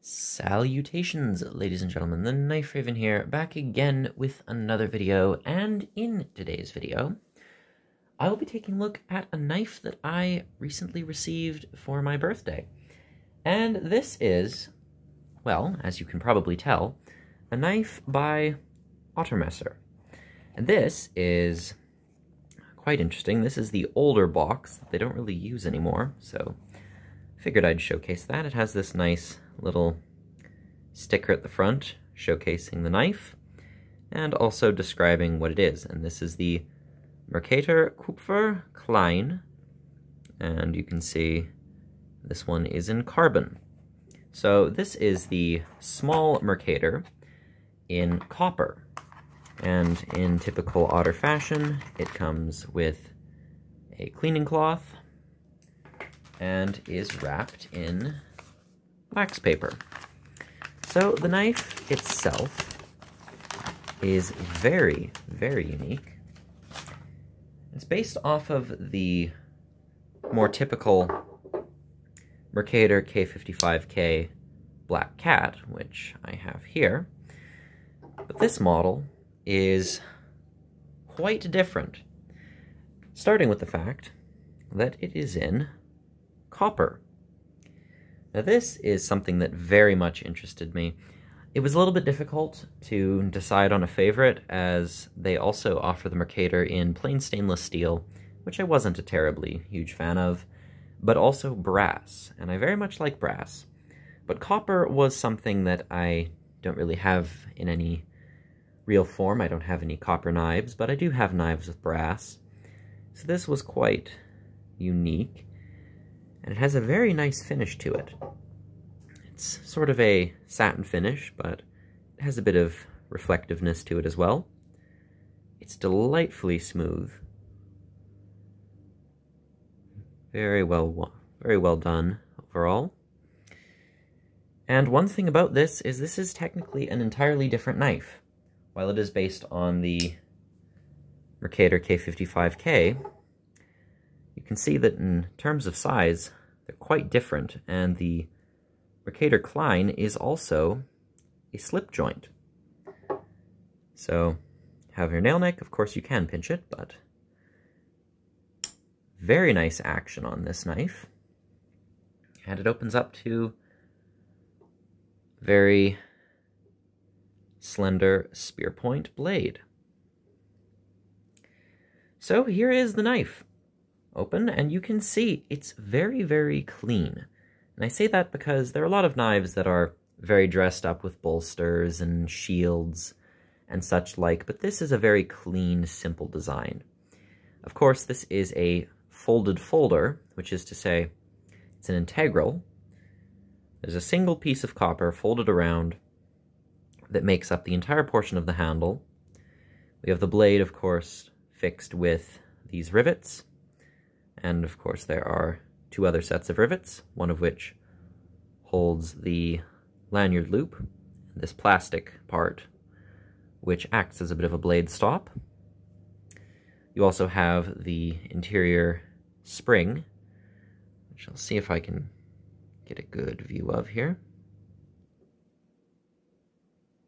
Salutations, ladies and gentlemen, the Knife Raven here, back again with another video, and in today's video, I will be taking a look at a knife that I recently received for my birthday. And this is, well, as you can probably tell, a knife by Otter Messer. And this is quite interesting. This is the older box that they don't really use anymore, so figured I'd showcase that. It has this nice little sticker at the front showcasing the knife and also describing what it is. And this is the Mercator Kupfer Klein, and you can see this one is in carbon. So this is the small Mercator in copper, and in typical Otter fashion it comes with a cleaning cloth and is wrapped in wax paper. So the knife itself is very, very unique. It's based off of the more typical Mercator K55K Black Cat, which I have here. But this model is quite different, starting with the fact that it is in copper. Now this is something that very much interested me. It was a little bit difficult to decide on a favorite, as they also offer the Mercator in plain stainless steel, which I wasn't a terribly huge fan of, but also brass, and I very much like brass. But copper was something that I don't really have in any real form. I don't have any copper knives, but I do have knives with brass. So this was quite unique. And it has a very nice finish to it. It's sort of a satin finish, but it has a bit of reflectiveness to it as well. It's delightfully smooth. Very well done overall. And one thing about this is technically an entirely different knife. While it is based on the Mercator K55K, you can see that in terms of size, they're quite different, and the Mercator Klein is also a slip joint. So, have your nail neck, of course you can pinch it, but very nice action on this knife. And it opens up to very slender spear point blade. So here is the knife. Open, and you can see it's very, very clean. And I say that because there are a lot of knives that are very dressed up with bolsters and shields and such like, but this is a very clean, simple design. Of course, this is a folded folder, which is to say it's an integral. There's a single piece of copper folded around that makes up the entire portion of the handle. We have the blade, of course, fixed with these rivets. And of course there are two other sets of rivets, one of which holds the lanyard loop, this plastic part, which acts as a bit of a blade stop. You also have the interior spring, which I'll see if I can get a good view of here.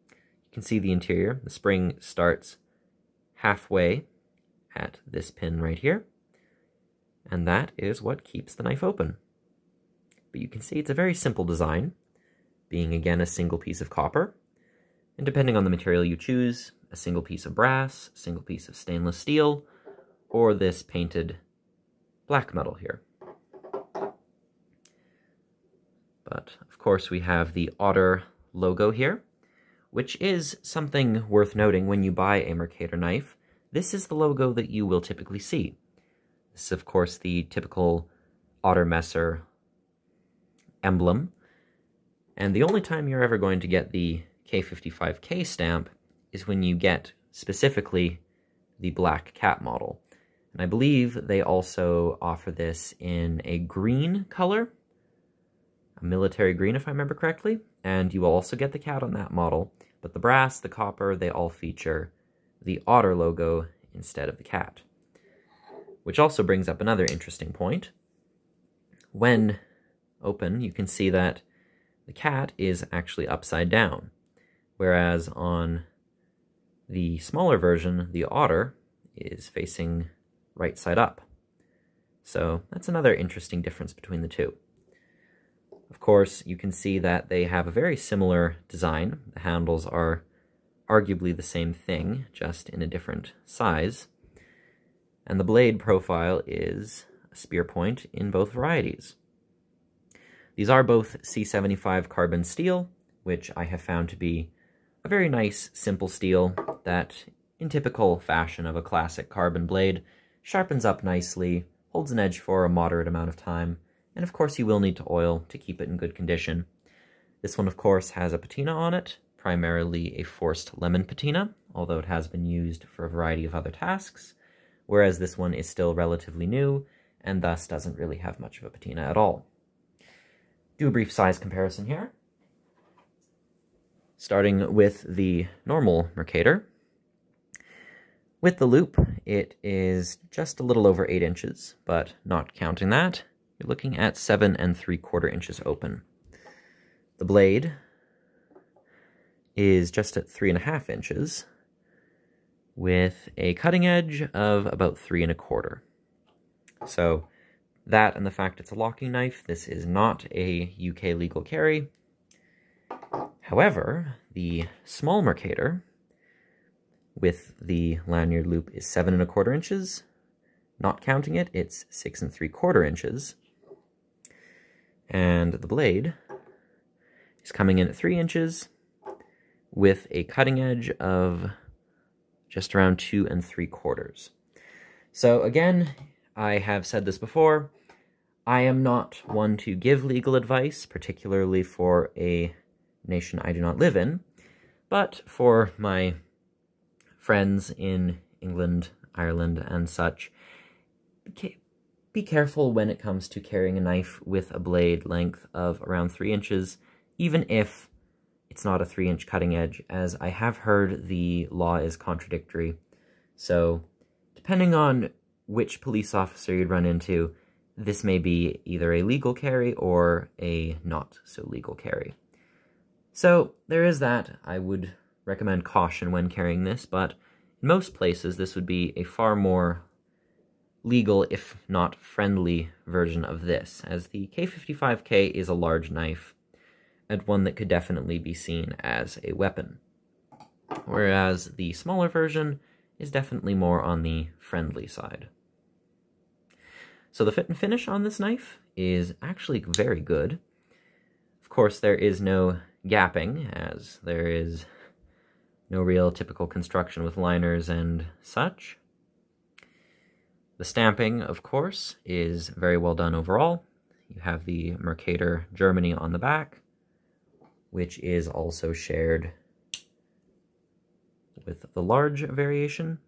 You can see the interior. The spring starts halfway at this pin right here, and that is what keeps the knife open. But you can see it's a very simple design, being again a single piece of copper, and depending on the material you choose, a single piece of brass, a single piece of stainless steel, or this painted black metal here. But of course we have the Otter logo here, which is something worth noting when you buy a Mercator knife. This is the logo that you will typically see. This is, of course, the typical Otter Messer emblem, and the only time you're ever going to get the K55K stamp is when you get specifically the Black Cat model. And I believe they also offer this in a green color, a military green if I remember correctly, and you will also get the cat on that model, but the brass, the copper, they all feature the Otter logo instead of the cat. Which also brings up another interesting point. When open, you can see that the cat is actually upside down, whereas on the smaller version, the Otter is facing right side up. So that's another interesting difference between the two. Of course, you can see that they have a very similar design. The handles are arguably the same thing, just in a different size. And the blade profile is a spear point in both varieties. These are both C75 carbon steel, which I have found to be a very nice, simple steel that, in typical fashion of a classic carbon blade, sharpens up nicely, holds an edge for a moderate amount of time, and of course you will need to oil to keep it in good condition. This one, of course, has a patina on it, primarily a forced lemon patina, although it has been used for a variety of other tasks, whereas this one is still relatively new, and thus doesn't really have much of a patina at all. Do a brief size comparison here. Starting with the normal Mercator. With the loop, it is just a little over 8 inches, but not counting that, you're looking at 7 3/4 inches open. The blade is just at 3.5 inches, with a cutting edge of about 3 1/4. So that and the fact it's a locking knife, this is not a UK legal carry. However, the small Mercator with the lanyard loop is 7 1/4 inches. Not counting it, it's 6 3/4 inches. And the blade is coming in at 3 inches with a cutting edge of just around 2 3/4. So again, I have said this before, I am not one to give legal advice, particularly for a nation I do not live in, but for my friends in England, Ireland, and such, be careful when it comes to carrying a knife with a blade length of around 3 inches, even if it's not a 3-inch cutting edge, as I have heard the law is contradictory. So, depending on which police officer you'd run into, this may be either a legal carry or a not-so-legal carry. So, there is that. I would recommend caution when carrying this, but in most places this would be a far more legal, if not friendly, version of this, as the K55K is a large knife, and one that could definitely be seen as a weapon, whereas the smaller version is definitely more on the friendly side. So the fit and finish on this knife is actually very good. Of course, there is no gapping, as there is no real typical construction with liners and such. The stamping, of course, is very well done overall. You have the Mercator Germany on the back, which is also shared with the large variation.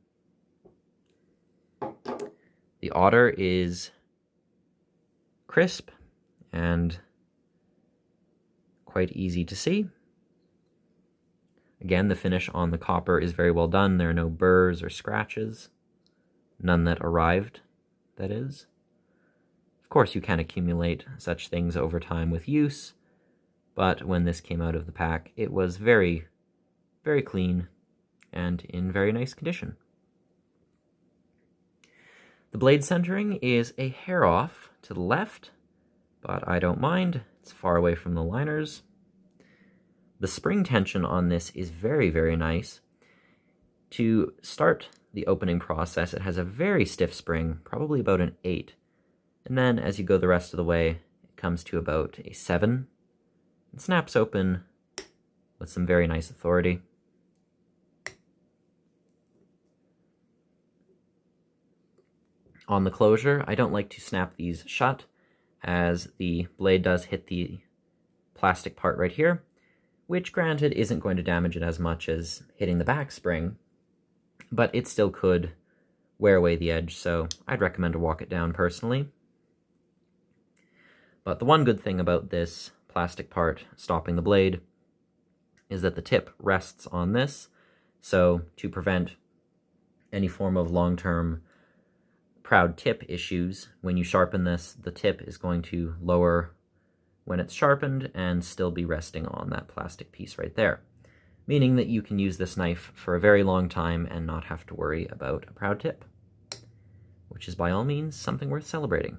The Otter is crisp and quite easy to see. Again, the finish on the copper is very well done. There are no burrs or scratches. None that arrived, that is. Of course, you can accumulate such things over time with use, but when this came out of the pack, it was very, very clean and in very nice condition. The blade centering is a hair off to the left, but I don't mind. It's far away from the liners. The spring tension on this is very, very nice. To start the opening process, it has a very stiff spring, probably about an 8. And then as you go the rest of the way, it comes to about a 7. It snaps open with some very nice authority. On the closure, I don't like to snap these shut, as the blade does hit the plastic part right here, which granted isn't going to damage it as much as hitting the backspring, but it still could wear away the edge, so I'd recommend to walk it down personally. But the one good thing about this plastic part stopping the blade is that the tip rests on this, so to prevent any form of long-term proud tip issues, when you sharpen this, the tip is going to lower when it's sharpened and still be resting on that plastic piece right there, meaning that you can use this knife for a very long time and not have to worry about a proud tip, which is by all means something worth celebrating.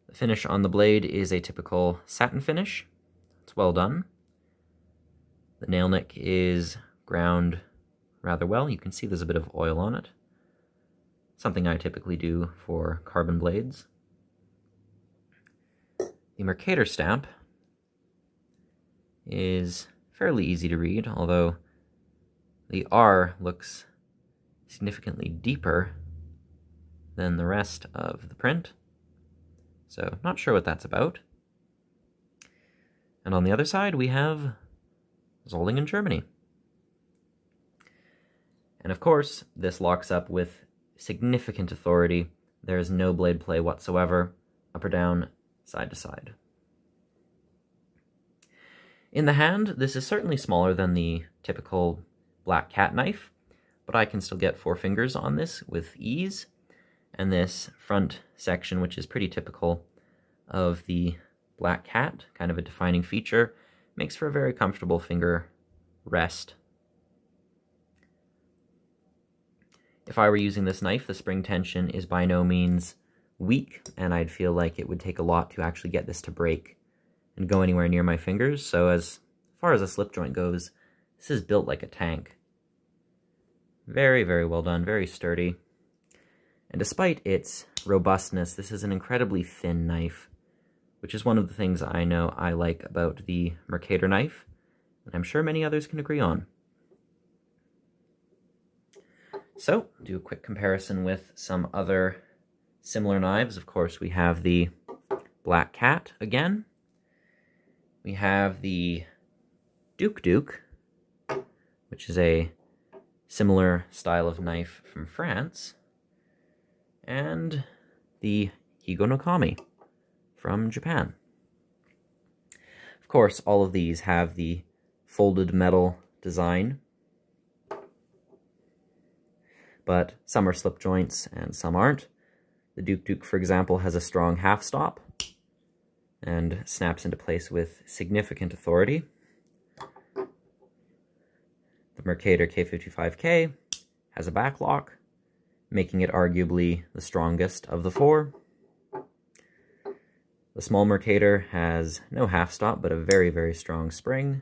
The finish on the blade is a typical satin finish. It's well done. The nail nick is ground rather well. You can see there's a bit of oil on it. Something I typically do for carbon blades. The Mercator stamp is fairly easy to read, although the R looks significantly deeper than the rest of the print. So, not sure what that's about. And on the other side, we have Solingen, Germany. And of course, this locks up with significant authority. There is no blade play whatsoever, up or down, side to side. In the hand, this is certainly smaller than the typical black cat knife, but I can still get 4 fingers on this with ease. And this front section, which is pretty typical of the black cat, kind of a defining feature, makes for a very comfortable finger rest. If I were using this knife, the spring tension is by no means weak, and I'd feel like it would take a lot to actually get this to break and go anywhere near my fingers. So as far as a slip joint goes, this is built like a tank. Very, very well done, very sturdy. And despite its robustness, this is an incredibly thin knife, which is one of the things I know I like about the Mercator knife, and I'm sure many others can agree on. So, do a quick comparison with some other similar knives. Of course, we have the Black Cat again. We have the Duke, which is a similar style of knife from France, and the Higonokami from Japan. Of course, all of these have the folded metal design, but some are slip joints and some aren't. The Duke, for example, has a strong half stop and snaps into place with significant authority. The Mercator K55K has a backlock, making it arguably the strongest of the 4. The Small Mercator has no half stop, but a very, very strong spring.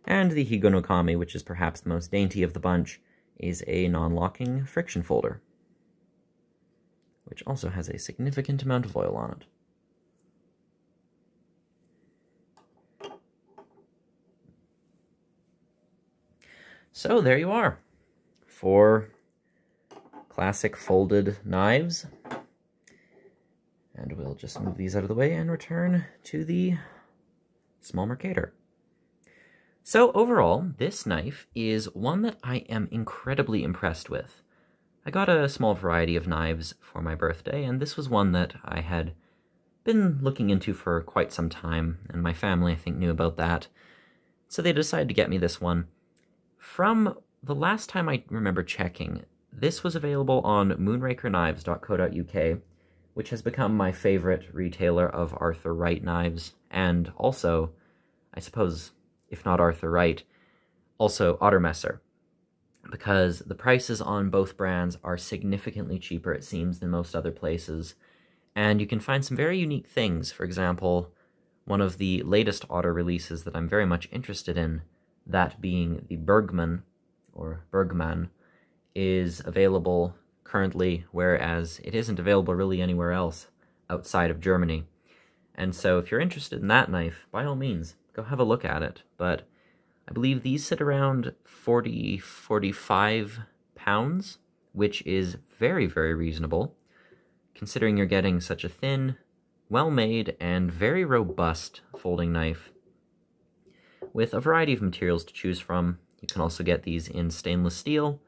And the Higonokami, which is perhaps the most dainty of the bunch, is a non-locking friction folder, which also has a significant amount of oil on it. So there you are, 4 classic folded knives. And we'll just move these out of the way and return to the Small Mercator. So overall, this knife is one that I am incredibly impressed with. I got a small variety of knives for my birthday, and this was one that I had been looking into for quite some time, and my family, I think, knew about that. So they decided to get me this one. From the last time I remember checking, this was available on moonrakerknives.co.uk, which has become my favorite retailer of Arthur Wright knives, and also, I suppose, if not Arthur Wright, also Otter Messer, because the prices on both brands are significantly cheaper, it seems, than most other places, and you can find some very unique things. For example, one of the latest Otter releases that I'm very much interested in, that being the Bergman, or Bergman, is available currently, whereas it isn't available really anywhere else outside of Germany. And so if you're interested in that knife, by all means, go have a look at it. But I believe these sit around 45 pounds, which is very, very reasonable, considering you're getting such a thin, well-made, and very robust folding knife with a variety of materials to choose from. You can also get these in stainless steel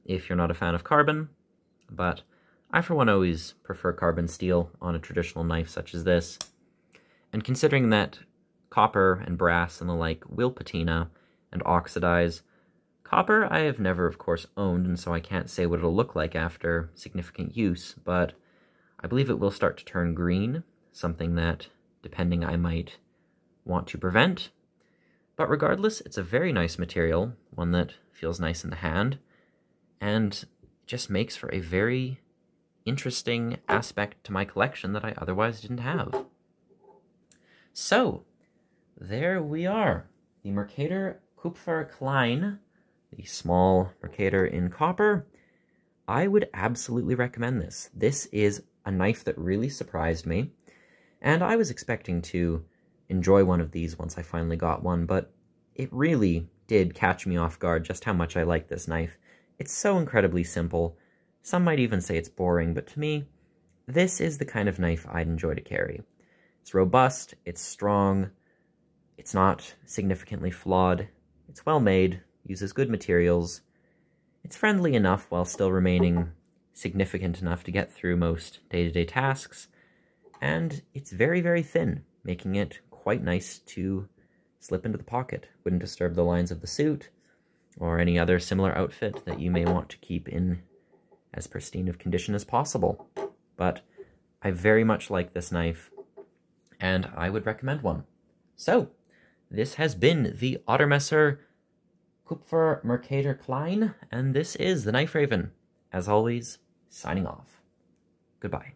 if you're not a fan of carbon, but I for one always prefer carbon steel on a traditional knife such as this. And considering that copper and brass and the like will patina and oxidize, copper I have never, of course, owned, and so I can't say what it'll look like after significant use, but I believe it will start to turn green, something that, depending, I might want to prevent. But regardless, it's a very nice material, one that feels nice in the hand, and just makes for a very interesting aspect to my collection that I otherwise didn't have. So, there we are. The Mercator Kupfer Klein, the small Mercator in copper. I would absolutely recommend this. This is a knife that really surprised me, and I was expecting to enjoy one of these once I finally got one, but it really did catch me off guard just how much I like this knife. It's so incredibly simple. Some might even say it's boring, but to me, this is the kind of knife I'd enjoy to carry. It's robust, it's strong, it's not significantly flawed, it's well made, uses good materials, it's friendly enough while still remaining significant enough to get through most day-to-day tasks, and it's very, very thin, making it quite nice to slip into the pocket. Wouldn't disturb the lines of the suit, or any other similar outfit that you may want to keep in as pristine of condition as possible. But I very much like this knife, and I would recommend one. So, this has been the Otter Messer Kupfer Mercator Klein, and this is the Knife Raven. As always, signing off. Goodbye.